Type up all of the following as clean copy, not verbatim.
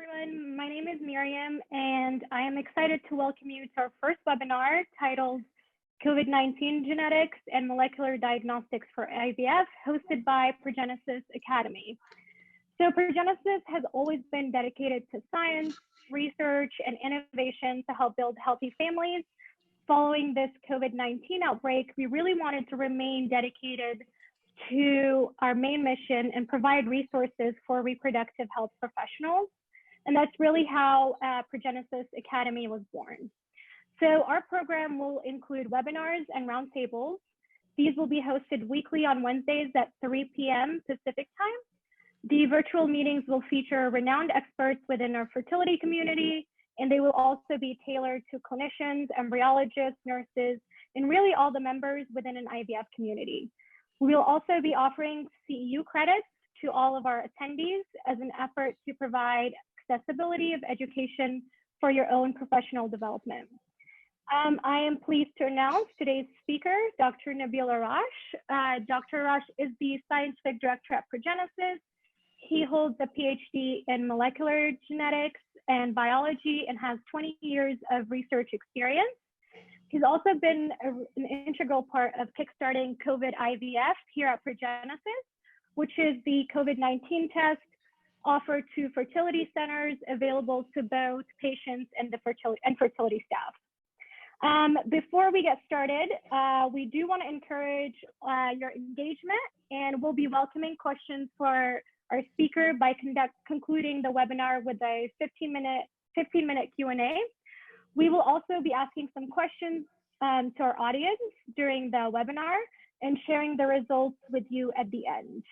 everyone. My name is Miriam, and I am excited to welcome you to our first webinar titled COVID-19 Genetics and Molecular Diagnostics for IVF, hosted by Progenesis Academy. So Progenesis has always been dedicated to science, research, and innovation to help build healthy families. Following this COVID-19 outbreak, we really wanted to remain dedicated to our main mission and provide resources for reproductive health professionals. And that's really how Progenesis Academy was born. So our program will include webinars and roundtables. These will be hosted weekly on Wednesdays at 3 p.m. Pacific time. The virtual meetings will feature renowned experts within our fertility community, and they will also be tailored to clinicians, embryologists, nurses, and really all the members within an IVF community. We will also be offering CEU credits to all of our attendees as an effort to provide accessibility of education for your own professional development. I am pleased to announce today's speaker, Dr. Nabil Arrach. Dr. Arrach is the scientific director at Progenesis. He holds a Ph.D. in molecular genetics and biology and has 20 years of research experience. He's also been an integral part of kickstarting COVID IVF here at Progenesis, which is the COVID-19 test offered to fertility centers available to both patients and fertility staff. Before we get started, we do want to encourage your engagement, and we'll be welcoming questions for our speaker by concluding the webinar with a 15-minute Q&A. We will also be asking some questions to our audience during the webinar and sharing the results with you at the end.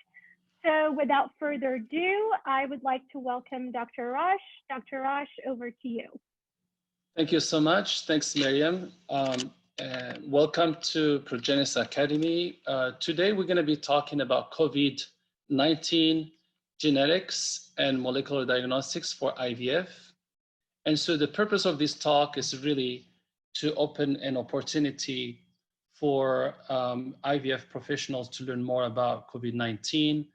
So without further ado, I would like to welcome Dr. Arrach. Dr. Arrach, over to you. Thank you so much. Thanks, Miriam. Welcome to Progenesis Academy. Today, we're going to be talking about COVID-19 genetics and molecular diagnostics for IVF. And so the purpose of this talk is really to open an opportunity for IVF professionals to learn more about COVID-19,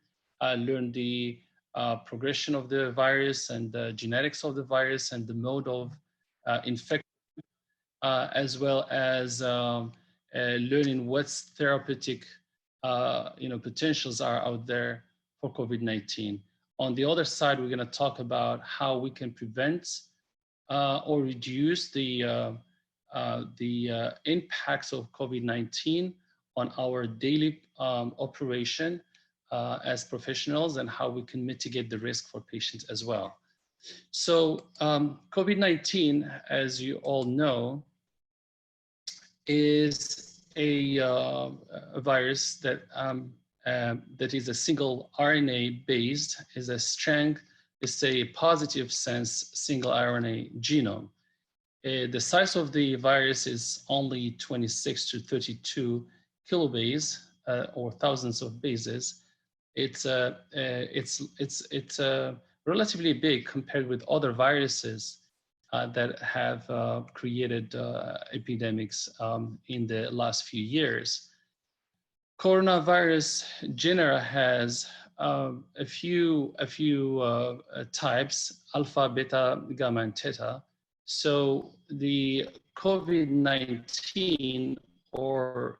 learn the progression of the virus and the genetics of the virus and the mode of infection, as well as learning what therapeutic potentials are out there for COVID-19. On the other side, we're going to talk about how we can prevent or reduce the impacts of COVID-19 on our daily operation as professionals, and how we can mitigate the risk for patients as well. So COVID-19, as you all know, is a virus that that is a single RNA based, is a strand, is a positive sense single RNA genome. The size of the virus is only 26 to 32 kilobase, or thousands of bases. It's relatively big compared with other viruses that have created epidemics in the last few years. Coronavirus genera has a few types: alpha, beta, gamma, and theta. So the COVID-19 or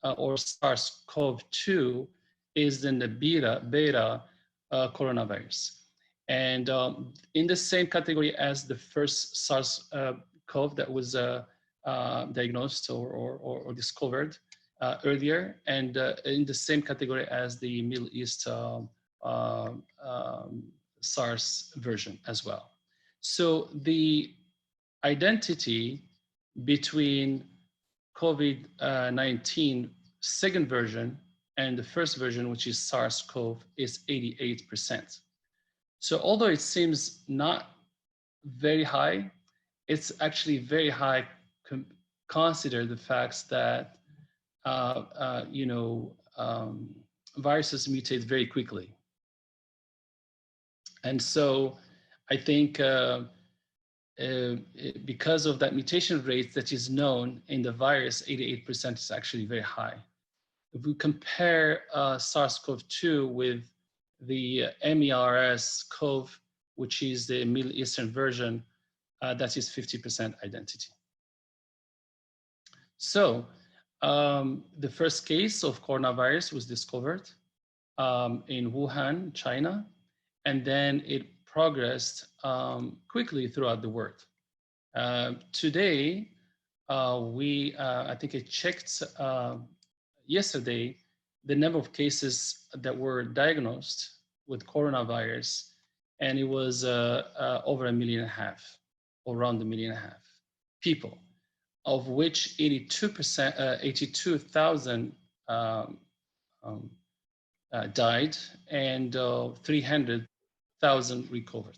or SARS-CoV-2 is in the beta coronavirus, and in the same category as the first SARS-CoV that was diagnosed or discovered earlier, and in the same category as the Middle East SARS version as well. So the identity between COVID-19 second version and the first version, which is SARS-CoV, is 88%. So although it seems not very high, it's actually very high consider the facts that viruses mutate very quickly. And so I think because of that mutation rate that is known in the virus, 88% is actually very high. If we compare SARS-CoV-2 with the MERS-CoV, which is the Middle Eastern version, that is 50% identity. So the first case of coronavirus was discovered in Wuhan, China, and then it progressed quickly throughout the world. Today, I think I checked yesterday, the number of cases that were diagnosed with coronavirus, and it was over 1.5 million, or around 1.5 million people, of which 82,000 died and 300,000 recovered.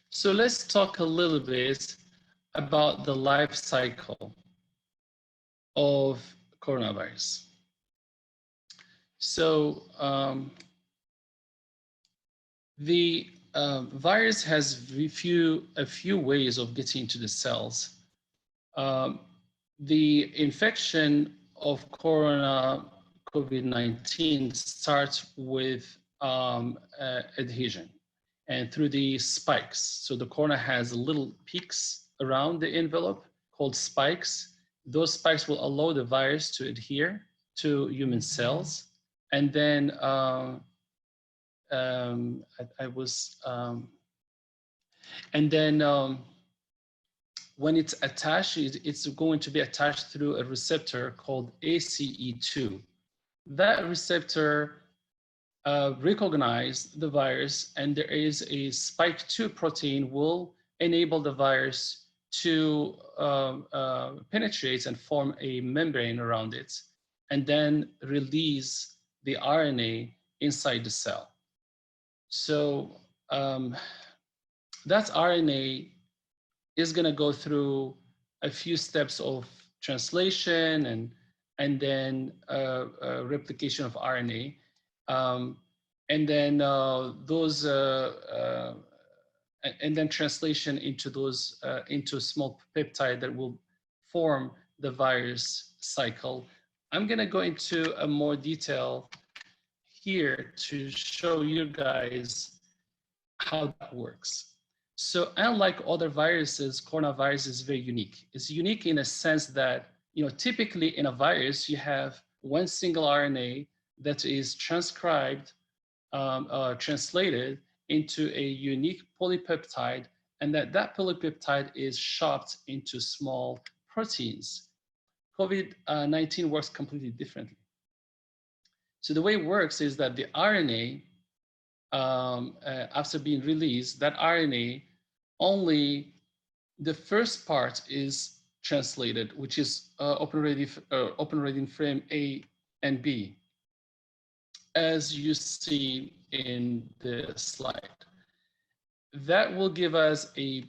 So let's talk a little bit about the life cycle of coronavirus. So the virus has a few ways of getting into the cells. The infection of COVID-19 starts with adhesion and through the spikes. So the corona has little peaks around the envelope called spikes. Those spikes will allow the virus to adhere to human cells. And then when it's attached, it's going to be attached through a receptor called ACE2. That receptor recognizes the virus, and there is a spike-2 protein will enable the virus to penetrate and form a membrane around it, and then release the RNA inside the cell. So that RNA is going to go through a few steps of translation and then replication of RNA, and then and then translation into those into a small peptide that will form the virus cycle. I'm going to go into a more detail here to show you guys how that works. So unlike other viruses, coronavirus is very unique. It's unique in a sense that, typically in a virus, you have one single RNA that is transcribed, translated into a unique polypeptide, and that polypeptide is chopped into small proteins. COVID-19 works completely differently. So the way it works is that the RNA, after being released, that RNA, only the first part is translated, which is open reading frame A and B, as you see in the slide. That will give us a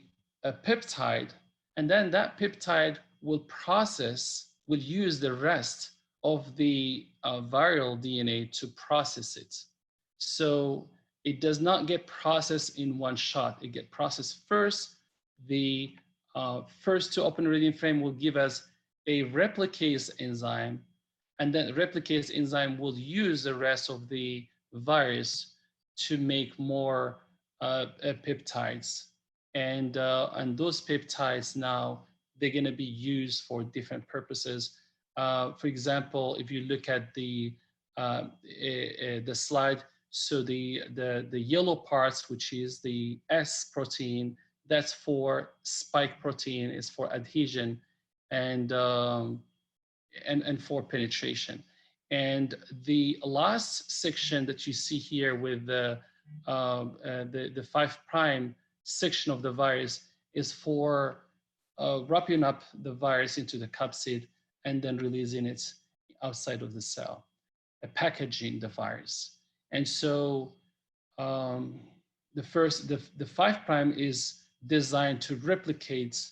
peptide, and then that peptide will use the rest of the viral DNA to process it. So it does not get processed in one shot. It gets processed first. The first two open reading frame will give us a replicase enzyme, and then replicase enzyme will use the rest of the virus to make more peptides. And those peptides now, they're going to be used for different purposes. For example, if you look at the slide, so the yellow parts, which is the S protein, that's for spike protein, is for adhesion and for penetration. And the last section that you see here with the 5' section of the virus is for wrapping up the virus into the capsid and then releasing it outside of the cell, packaging the virus. And so the 5' is designed to replicate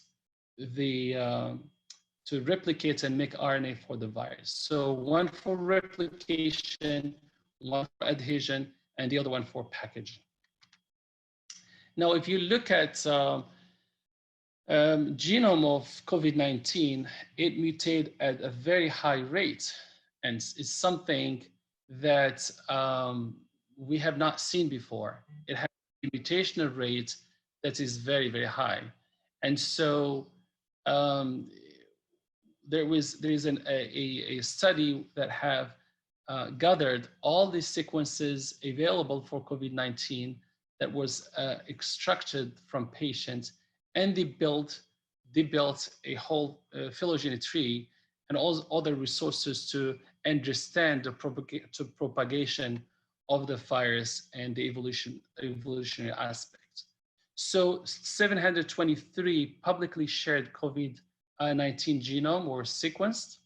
and make RNA for the virus. So one for replication, one for adhesion, and the other one for packaging. Now, if you look at genome of COVID-19, it mutated at a very high rate, and it's something that we have not seen before. It has a mutational rate that is very, very high. And so there is a study that have gathered all the sequences available for COVID-19 that was extracted from patients, and they built a whole phylogeny tree and all other resources to understand the propagation of the virus and the evolutionary aspect. So 723 publicly shared COVID-19 genome were sequenced,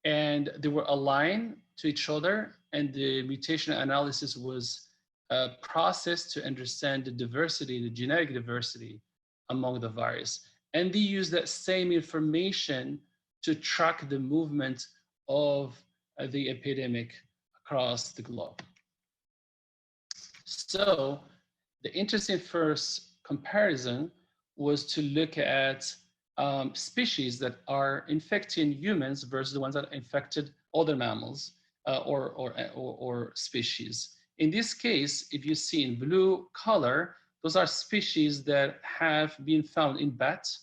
and they were aligned to each other, and the mutation analysis was processed to understand the diversity, the genetic diversity among the virus. And they used that same information to track the movement of the epidemic across the globe. So the interesting first comparison was to look at species that are infecting humans versus the ones that infected other mammals or species. In this case, if you see in blue color, those are species that have been found in bats,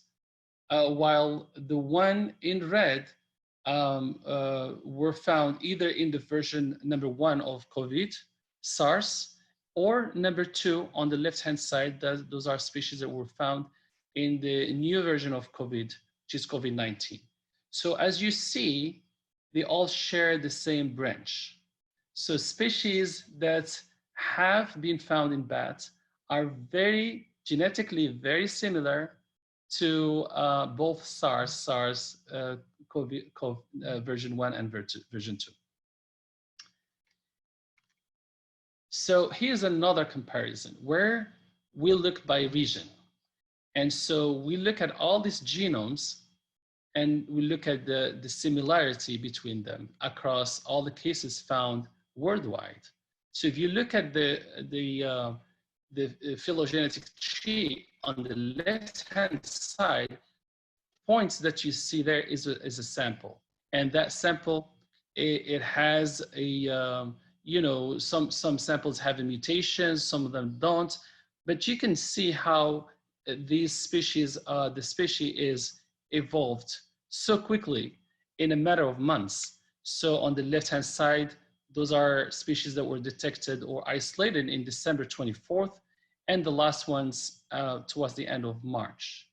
while the one in red were found either in the version number 1 of COVID, SARS, or number 2 on the left-hand side. Those are species that were found in the new version of COVID, which is COVID-19. So as you see, they all share the same branch. So species that have been found in bats are genetically very similar to both SARS COVID version 1 and version 2. So here's another comparison where we look by region. And so we look at all these genomes and we look at the similarity between them across all the cases found worldwide. So if you look at the phylogenetic tree on the left-hand side, points that you see there is a sample. And that sample, it has a, some samples have a mutation, some of them don't, but you can see how these species, the species is evolved so quickly in a matter of months. So on the left-hand side, those are species that were detected or isolated in December 24th, and the last ones towards the end of March.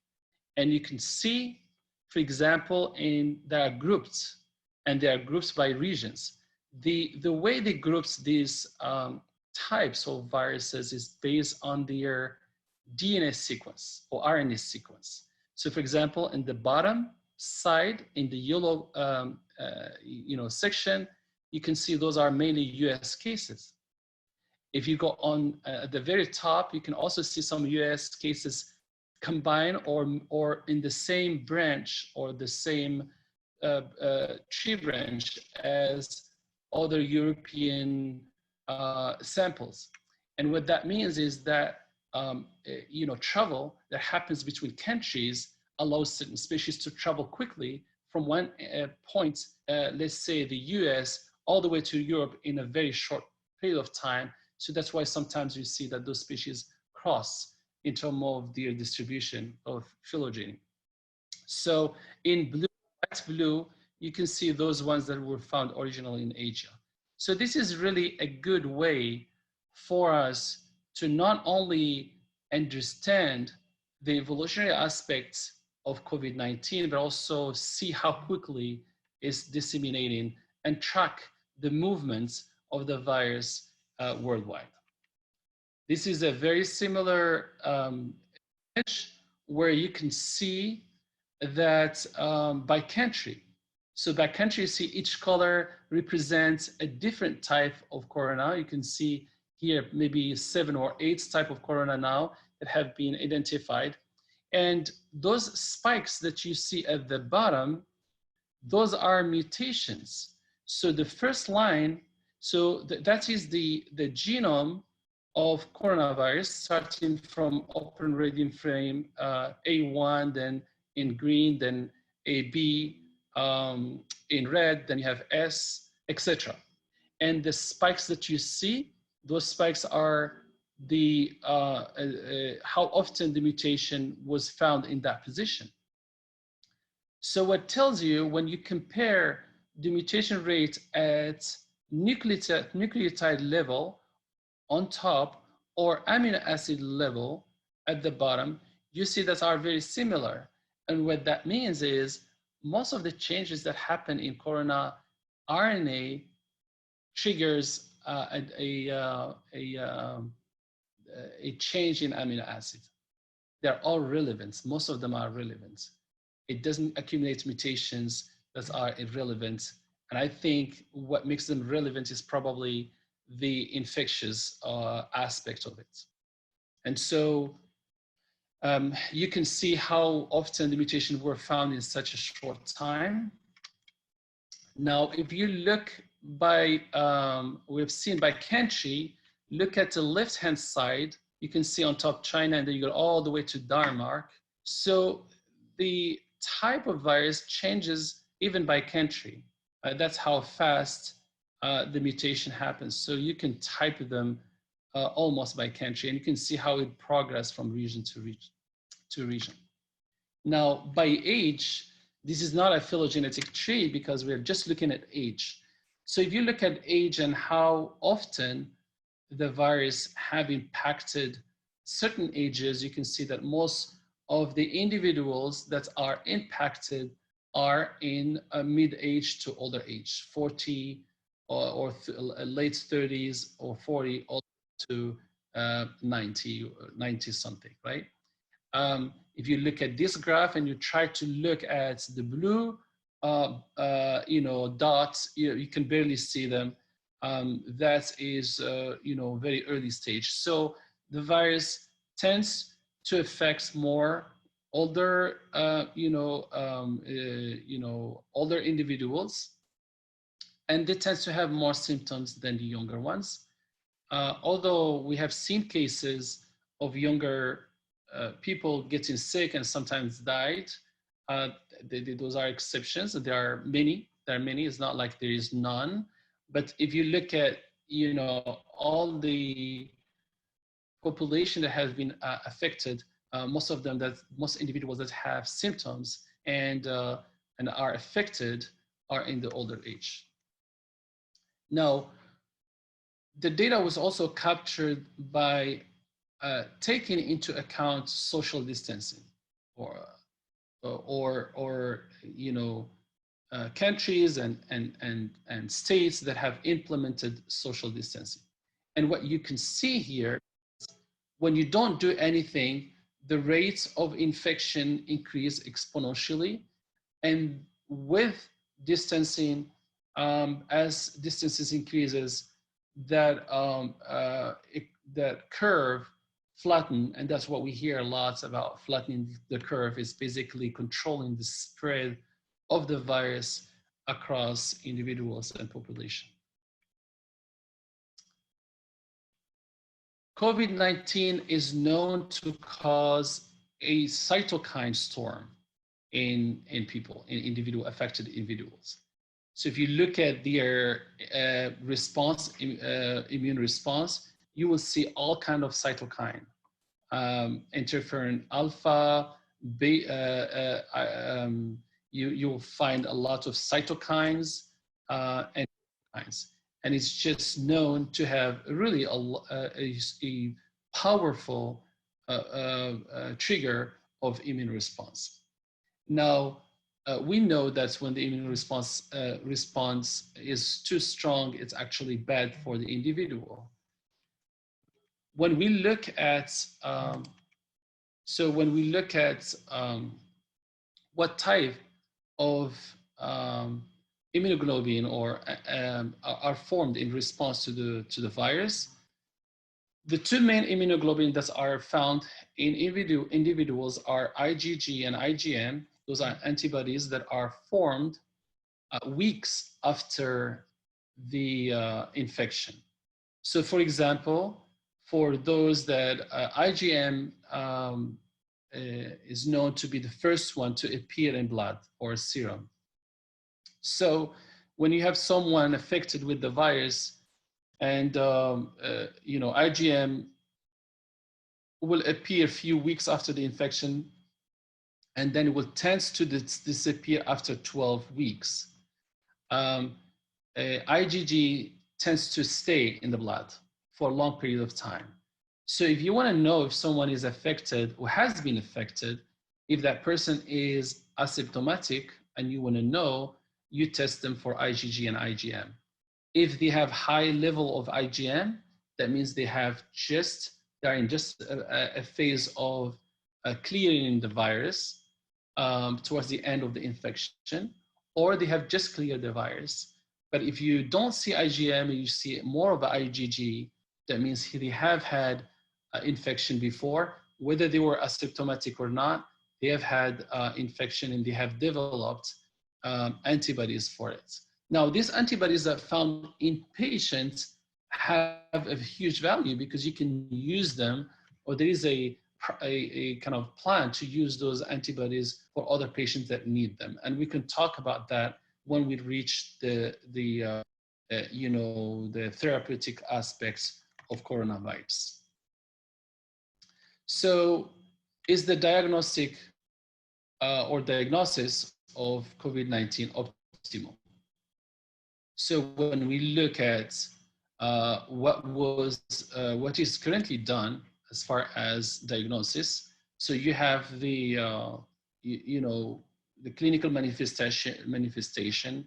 And you can see, for example, they are grouped, and they are grouped by regions. The way they groups these types of viruses is based on their DNA sequence or RNA sequence. So for example, in the bottom side, in the yellow section, you can see those are mainly US cases. If you go on at the very top, you can also see some US cases combined or in the same branch or the same tree branch as other European samples. And what that means is that travel that happens between countries allows certain species to travel quickly from one point, let's say the US, all the way to Europe in a very short period of time. So that's why sometimes you see that those species cross in terms of their distribution of phylogeny. So in blue, light blue, you can see those ones that were found originally in Asia. So this is really a good way for us to not only understand the evolutionary aspects of COVID-19, but also see how quickly it's disseminating and track the movements of the virus worldwide. This is a very similar image where you can see that by country. So by country, you see each color represents a different type of corona. You can see here maybe 7 or 8 type of corona now that have been identified. And those spikes that you see at the bottom, those are mutations. So the first line, so that is the genome of coronavirus, starting from open reading frame A1, then in green, then AB, in red, then you have S, etc. And the spikes that you see, those spikes are the how often the mutation was found in that position. So what tells you when you compare the mutation rate at nucleotide level on top or amino acid level at the bottom, you see that are very similar. And what that means is most of the changes that happen in corona RNA triggers a change in amino acid. They're all relevant. Most of them are relevant. It doesn't accumulate mutations that are irrelevant. And I think what makes them relevant is probably the infectious aspect of it. And so you can see how often the mutations were found in such a short time. Now, if you look by, we've seen by country, look at the left-hand side, you can see on top China, and then you go all the way to Denmark. So the type of virus changes even by country. That's how fast the mutation happens. So you can type them almost by country, and you can see how it progresses from region to region. Now, by age, this is not a phylogenetic tree because we're just looking at age. So if you look at age and how often the virus have impacted certain ages, you can see that most of the individuals that are impacted are in a mid-age to older age, 40 or late 30s or 40 all to 90 something, right? If you look at this graph and you try to look at the blue dots, you can barely see them. That is very early stage. So the virus tends to affect more older older individuals, and they tend to have more symptoms than the younger ones. Although we have seen cases of younger people getting sick and sometimes died, those are exceptions. There are many. It's not like there is none. But if you look at all the population that has been affected, most individuals that have symptoms and are affected are in the older age. Now, the data was also captured by taking into account social distancing, or countries and states that have implemented social distancing. And what you can see here, when you don't do anything, the rates of infection increase exponentially. And with distancing, as distances increases, that curve flatten, and that's what we hear a lot about. Flattening the curve is basically controlling the spread of the virus across individuals and population. COVID-19 is known to cause a cytokine storm in people, in affected individuals. So if you look at their response, immune response, you will see all kinds of cytokine, interferon alpha, you will find a lot of cytokines and cytokines. And it's just known to have really a powerful trigger of immune response. Now, we know that when the immune response is too strong, it's actually bad for the individual. When we look at, what type of immunoglobulin are formed in response to the virus, the two main immunoglobulins that are found in individuals are IgG and IgM. Those are antibodies that are formed weeks after the infection. So for example, for those that IgM is known to be the first one to appear in blood or serum. So when you have someone affected with the virus, and IgM will appear a few weeks after the infection, and then it will tend to disappear after 12 weeks. IgG tends to stay in the blood for a long period of time. So if you want to know if someone is affected or has been affected, if that person is asymptomatic and you want to know, you test them for IgG and IgM. If they have high level of IgM, that means they're in just a phase of clearing the virus towards the end of the infection, or they have just cleared the virus. But if you don't see IgM and you see more of IgG, that means they have had infection before, whether they were asymptomatic or not, they have had infection and they have developed antibodies for it. Now, these antibodies that are found in patients have a huge value because you can use them, or there is a kind of plan to use those antibodies for other patients that need them. And we can talk about that when we reach the therapeutic aspects of coronavirus. So is the diagnostic or diagnosis of COVID-19 optimal? So when we look at what is currently done as far as diagnosis, so you have the the clinical manifestation,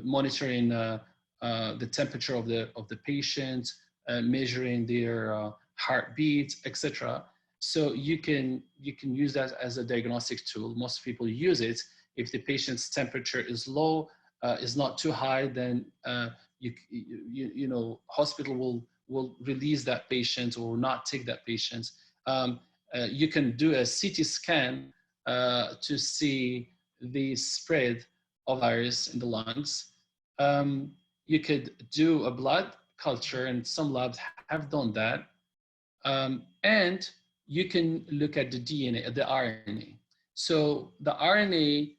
monitoring the temperature of the patient, measuring their heartbeat, etc. So you can use that as a diagnostic tool. Most people use it. If the patient's temperature is low, is not too high, then hospital will release that patient or not take that patient. You can do a CT scan to see the spread of virus in the lungs. You could do a blood culture, and some labs have done that. And you can look at the DNA, the RNA. So the RNA,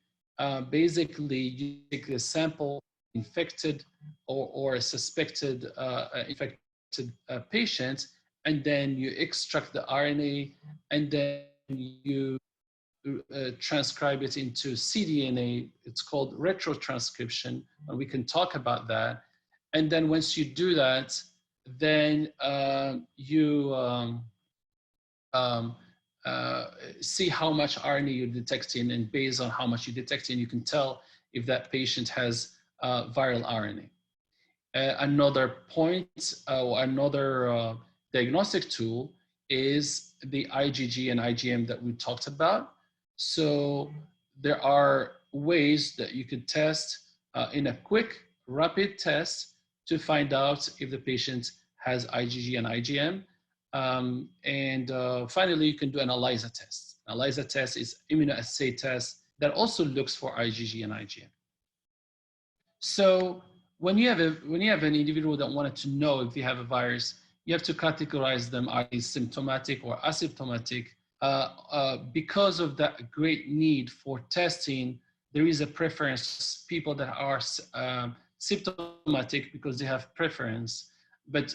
basically you take a sample infected or a suspected infected patient, and then you extract the RNA, and then you transcribe it into cDNA. It's called retrotranscription, and we can talk about that. And then once you do that, then you see how much RNA you're detecting, and based on how much you're detecting, you can tell if that patient has viral RNA. Another point, or another diagnostic tool is the IgG and IgM that we talked about. So there are ways that you could test in a quick, rapid test to find out if the patient has IgG and IgM. Finally, you can do an ELISA test. ELISA test is immunoassay test that also looks for IgG and IgM. So when you have an individual that wanted to know if they have a virus, you have to categorize them: are they symptomatic or asymptomatic? Because of that great need for testing, there is a preference. People that are symptomatic because they have preference, but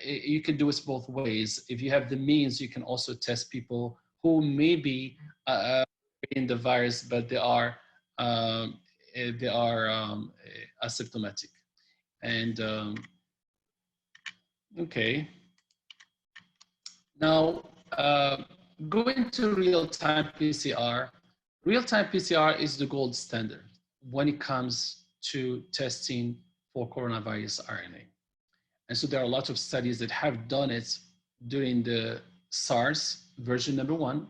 you can do it both ways. If you have the means, you can also test people who may be in the virus, but they are asymptomatic. And okay. Now, going to real-time PCR. Real-time PCR is the gold standard when it comes to testing for coronavirus RNA. And so there are a lot of studies that have done it during the SARS version #1,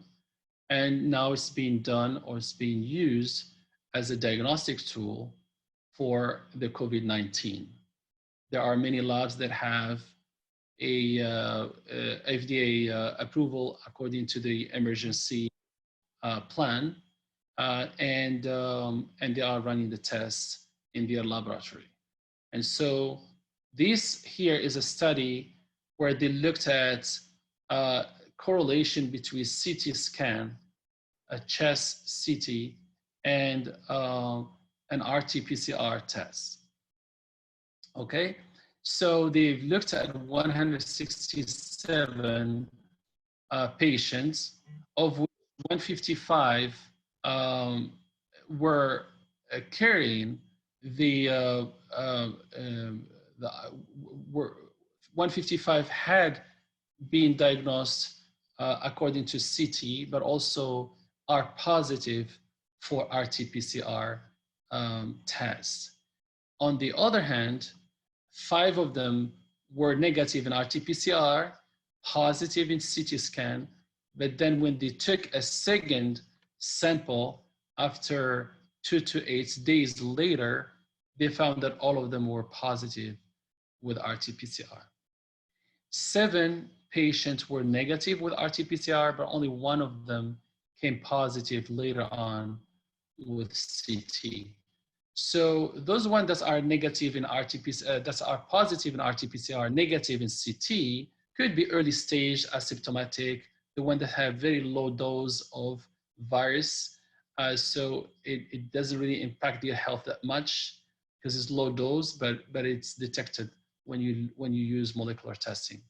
and now it's being done, or it's being used as a diagnostic tool for the COVID-19. There are many labs that have a FDA approval according to the emergency plan, and they are running the tests in their laboratory. And so this here is a study where they looked at correlation between CT scan, a chest CT, and an RT-PCR test. Okay, so they've looked at 167 patients, of which 155 were carrying the 155 had been diagnosed according to CT, but also are positive for RT-PCR tests. On the other hand, 5 of them were negative in RT-PCR, positive in CT scan, but then when they took a second sample after 2 to 8 days later, they found that all of them were positive with RT-PCR. 7 patients were negative with RT-PCR, but only 1 of them came positive later on with CT. So those ones that are negative in RT-PCR, that are positive in RT-PCR, negative in CT, could be early stage asymptomatic, the one that have very low dose of virus. So it doesn't really impact their health that much because it's low dose, but it's detected when you use molecular testing.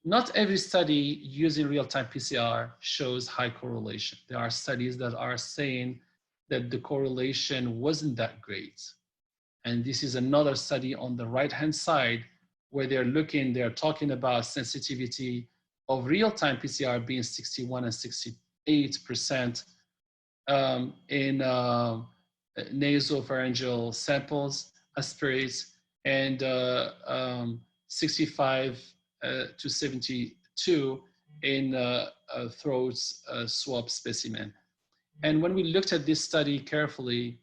Not every study using real-time PCR shows high correlation. There are studies that are saying that the correlation wasn't that great. And this is another study on the right-hand side where they're talking about sensitivity of real-time PCR being 61 and 68% in nasopharyngeal samples, aspirates, and 65 to 72 in throats swab specimen. And when we looked at this study carefully,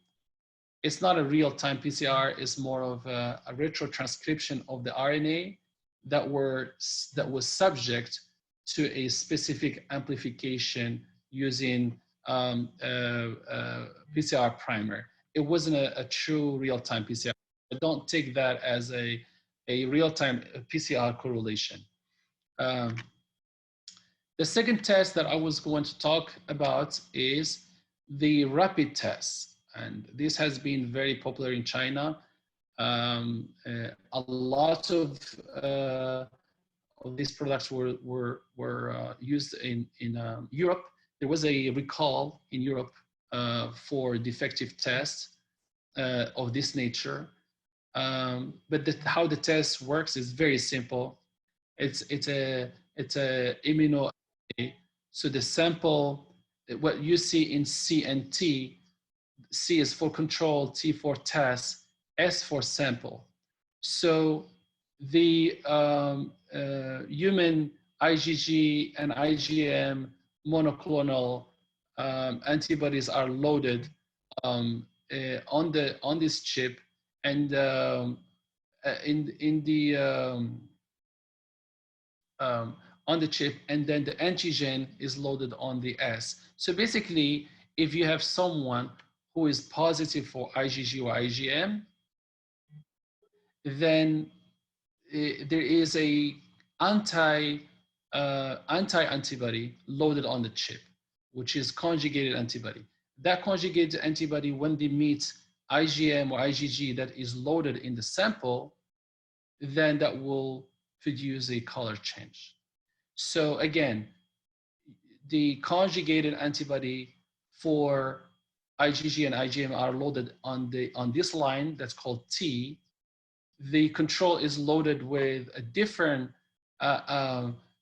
it's not a real-time PCR, it's more of a retrotranscription of the RNA that was subject to a specific amplification using PCR primer. It wasn't a true real-time PCR. I don't take that as a real-time PCR correlation. The second test that I was going to talk about is the rapid test. And this has been very popular in China. A lot of these products were used in Europe. There was a recall in Europe for defective tests of this nature. But how the test works is very simple. It's a immuno. So the sample, what you see in C and T, C is for control, T for test, S for sample. So the human IgG and IgM monoclonal antibodies are loaded on this chip, and on the chip, and then the antigen is loaded on the S. So basically, if you have someone who is positive for IgG or IgM, then there is a anti-antibody loaded on the chip, which is conjugated antibody. That conjugated antibody, when they meet IgM or IgG that is loaded in the sample, then that will produce a color change. So again, the conjugated antibody for IgG and IgM are loaded on this line that's called T. The control is loaded with a different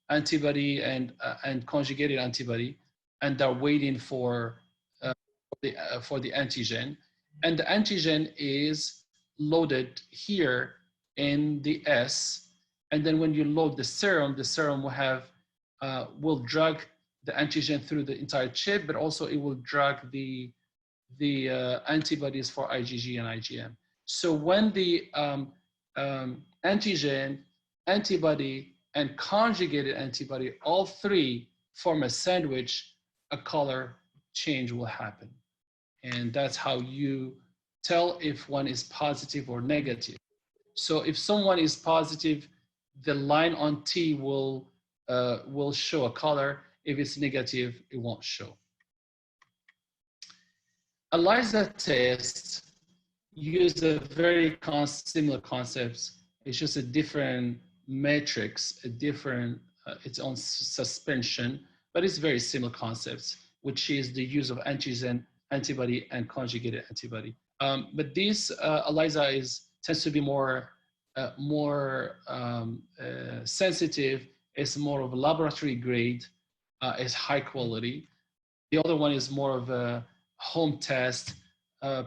antibody and conjugated antibody, and they're waiting for the antigen. And the antigen is loaded here in the S. And then when you load the serum will drag the antigen through the entire chip, but also it will drag the antibodies for IgG and IgM. So when the antigen, antibody, and conjugated antibody, all three form a sandwich, a color change will happen. And that's how you tell if one is positive or negative. So if someone is positive, the line on T will show a color. If it's negative, it won't show. ELISA tests use a very similar concepts. It's just a different matrix, a different, its own suspension, but it's very similar concepts, which is the use of antigen, antibody, and conjugated antibody. But this ELISA tends to be more sensitive. It's more of a laboratory grade. It's high quality. The other one is more of a home test,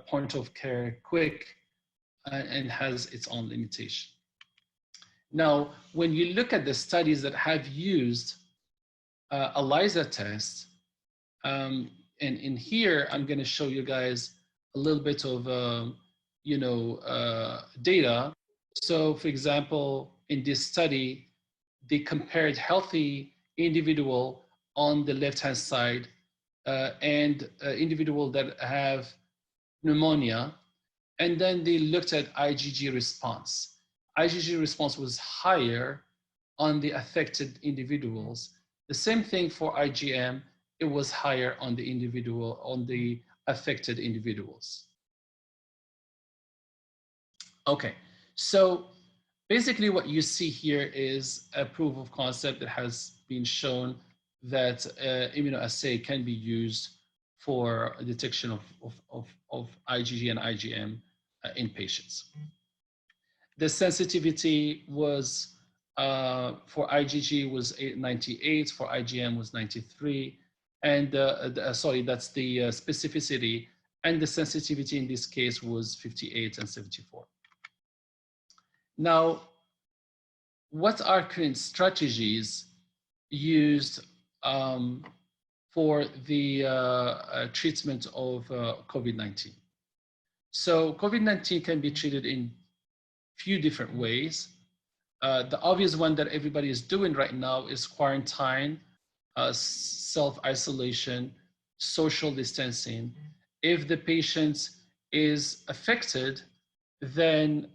point of care, quick, and has its own limitation. Now, when you look at the studies that have used ELISA tests, and in here, I'm going to show you guys a little bit of, data. So, for example, in this study, they compared healthy individual on the left-hand side and individual that have pneumonia, and then they looked at IgG response. IgG response was higher on the affected individuals. The same thing for IgM, it was higher on the affected individuals. Okay, so basically what you see here is a proof of concept that has been shown that immunoassay can be used for detection of IgG and IgM in patients. The sensitivity was for IgG was 98, for IgM was 93, and sorry, that's the specificity, and the sensitivity in this case was 58 and 74. Now, what are current strategies used for the treatment of COVID-19? So COVID-19 can be treated in few different ways. The obvious one that everybody is doing right now is quarantine, self-isolation, social distancing. If the patient is affected, then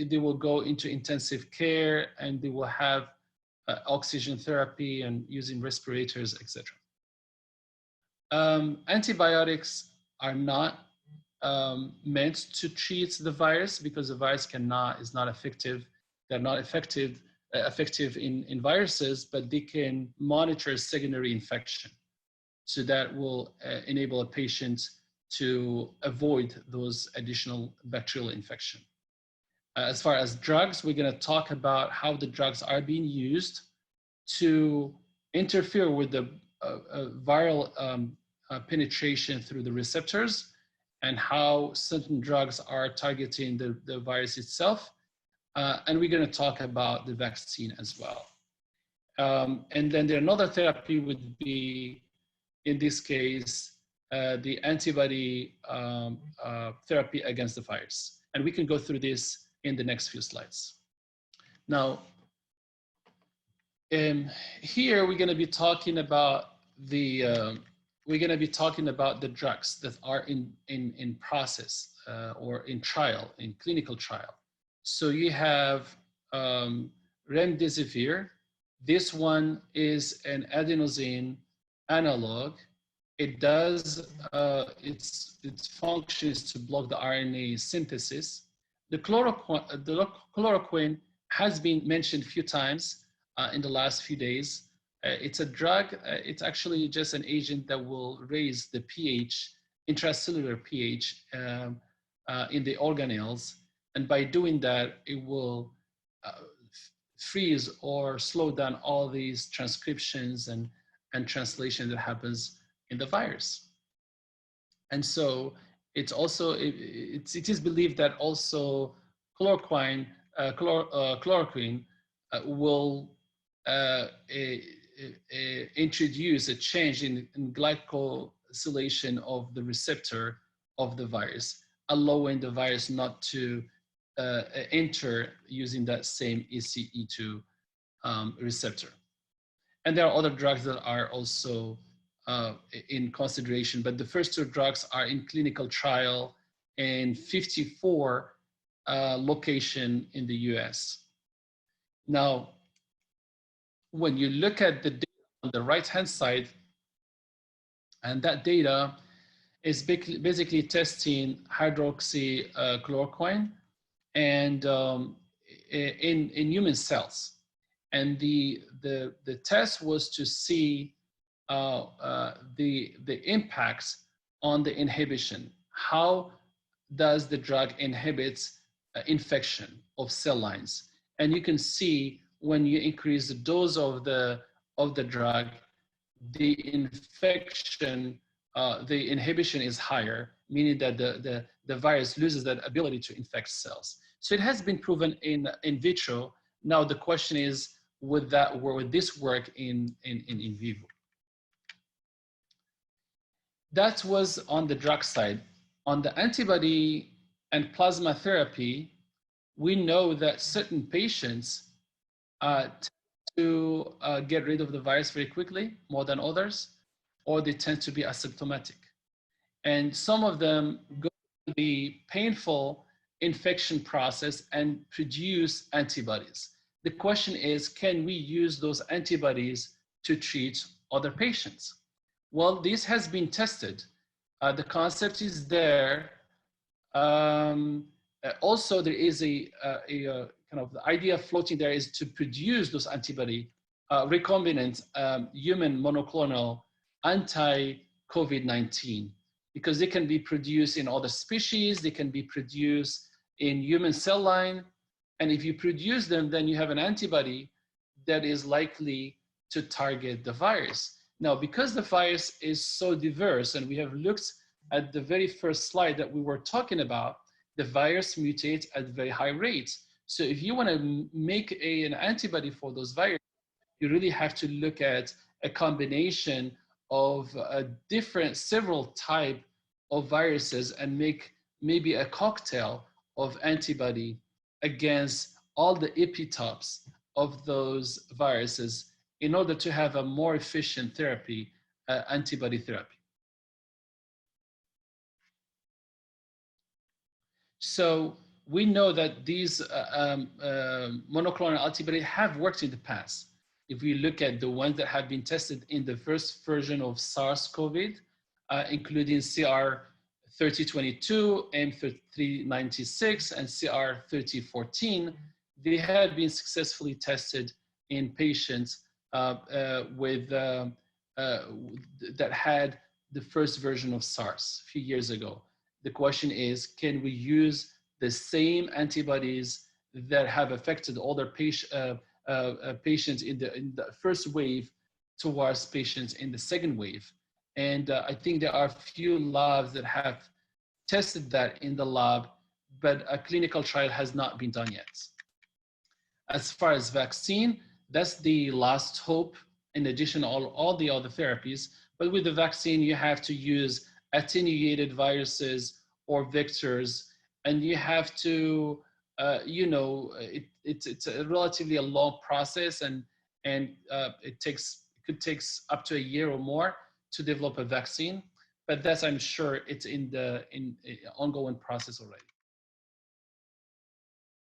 they will go into intensive care and they will have oxygen therapy and using respirators, etc. Antibiotics are not meant to treat the virus because the virus is not effective. They're not effective in viruses, but they can monitor secondary infection. So that will enable a patient to avoid those additional bacterial infection. As far as drugs, we're going to talk about how the drugs are being used to interfere with the viral penetration through the receptors, and how certain drugs are targeting the virus itself. And we're going to talk about the vaccine as well. And then another therapy would be, in this case, the antibody therapy against the virus. And we can go through this in the next few slides. Now, here we're going to be talking about the drugs that are in process or in trial, in clinical trial. So you have remdesivir. This one is an adenosine analog. It does its function is to block the RNA synthesis. The chloroquine has been mentioned a few times in the last few days. It's a drug. It's actually just an agent that will raise the pH, intracellular pH in the organelles. And by doing that, it will freeze or slow down all these transcriptions and translation that happens in the virus. And so it's also, it is believed that also chloroquine will introduce a change in glycosylation of the receptor of the virus, allowing the virus not to enter using that same ECE2 receptor. And there are other drugs that are also in consideration, but the first two drugs are in clinical trial in 54 locations in the US. Now, when you look at the data on the right-hand side, and that data is basically testing hydroxychloroquine and in human cells. And the test was to see the impacts on the inhibition. How does the drug inhibit infection of cell lines? And you can see when you increase the dose of the drug, the infection, the inhibition is higher, meaning that the virus loses that ability to infect cells. So it has been proven in vitro. Now the question is, would this work in vivo? That was on the drug side. On the antibody and plasma therapy, we know that certain patients tend to get rid of the virus very quickly, more than others, or they tend to be asymptomatic. And some of them go through the painful infection process and produce antibodies. The question is, can we use those antibodies to treat other patients? Well, this has been tested. The concept is there. Also, there is a kind of the idea floating there is to produce those antibody recombinant human monoclonal anti-COVID-19, because they can be produced in other species, they can be produced in human cell line, and if you produce them, then you have an antibody that is likely to target the virus. Now, because the virus is so diverse, and we have looked at the very first slide that we were talking about, the virus mutates at very high rates. So if you want to make an antibody for those viruses, you really have to look at a combination of several type of viruses and make maybe a cocktail of antibody against all the epitopes of those viruses in order to have a more efficient therapy, antibody therapy. So we know that these monoclonal antibodies have worked in the past. If we look at the ones that have been tested in the first version of SARS-CoV, including CR3022, M396, and CR3014, they have been successfully tested in patients that had the first version of SARS a few years ago. The question is, can we use the same antibodies that have affected older patients in the first wave towards patients in the second wave? And I think there are a few labs that have tested that in the lab, but a clinical trial has not been done yet. As far as vaccine, that's the last hope, in addition to all the other therapies. But with the vaccine, you have to use attenuated viruses or vectors, and you have to, it's a relatively a long process, and it could take up to a year or more to develop a vaccine. But that's, I'm sure, it's in ongoing process already.